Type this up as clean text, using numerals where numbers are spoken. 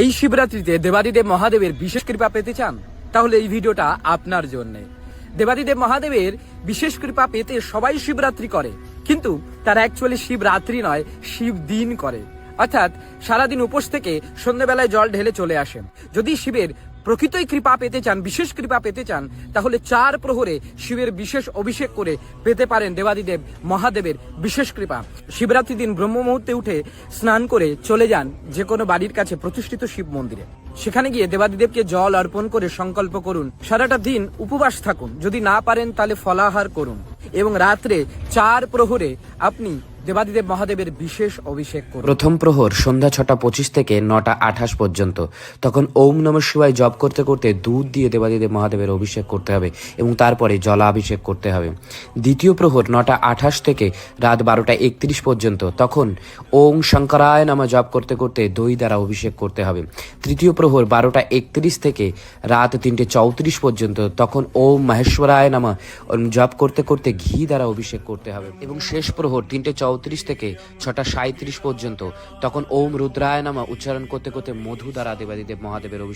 এই শিবরাত্রিতে দেবাদিদেব মহাদেবের বিশেষ কৃপা পেতে চান? তাহলে এই ভিডিওটা আপনার জন্য। দেবাদিদেব মহাদেবের বিশেষ কৃপা পেতে সবাই শিবরাত্রি করে, কিন্তু তারা অ্যাকচুয়ালি শিবরাত্রি নয়, শিব দিন করে। অর্থাৎ সারাদিন উপোস থেকে সন্ধ্যাবেলায় জল ঢেলে চলে আসেন। যদি শিবের প্রকৃতই কৃপা পেতে চান, বিশেষ কৃপা পেতে চান, তাহলে 4 প্রহরে শিবের বিশেষ অভিষেক করে পেতে পারেন দেবাদিদেব মহাদেবের বিশেষ কৃপা। শিবরাত্রি দিন ব্রহ্ম মুহূর্তে উঠে স্নান করে চলে যান যে কোনো বাড়ির কাছে প্রতিষ্ঠিত শিব মন্দিরে। সেখানে গিয়ে দেবাদিদেবকে জল অর্পণ করে সংকল্প করুন, সারাটা দিন উপবাস থাকুন। যদি না পারেন তাহলে ফলাহার করুন এবং রাত্রে 4 প্রহরে আপনি দেবাদিদেব মহাদেবের বিশেষ অভিষেক করুন। প্রথম প্রহর সন্ধ্যা 6:25 থেকে 9:28 পর্যন্ত। তখন ওম নমঃ শিবায় জপ করতে করতে দুধ দিয়ে দেবাদিদেব মহাদেবের অভিষেক করতে হবে এবং তারপরে জলাভিষেক করতে হবে। দ্বিতীয় প্রহর 9:28 থেকে রাত 12:31 পর্যন্ত। তখন ওম শঙ্করায় নমঃ জপ করতে করতে দই দ্বারা অভিষেক করতে হবে। তৃতীয় প্রহর 12:31 থেকে রাত 3:34 পর্যন্ত। তখন ওম মহেশ্বরায় নমঃ জপ করতে করতে ঘি দ্বারা অভিষেক করতে হবে এবং শেষ প্রহর 3:34 থেকে 6:37 পর্যন্ত। তখন ওম রুদ্রায় নমঃ উচ্চারণ করতে করতে মধু দ্বারা দেবাদিদেব মহাদেবের অভিষেক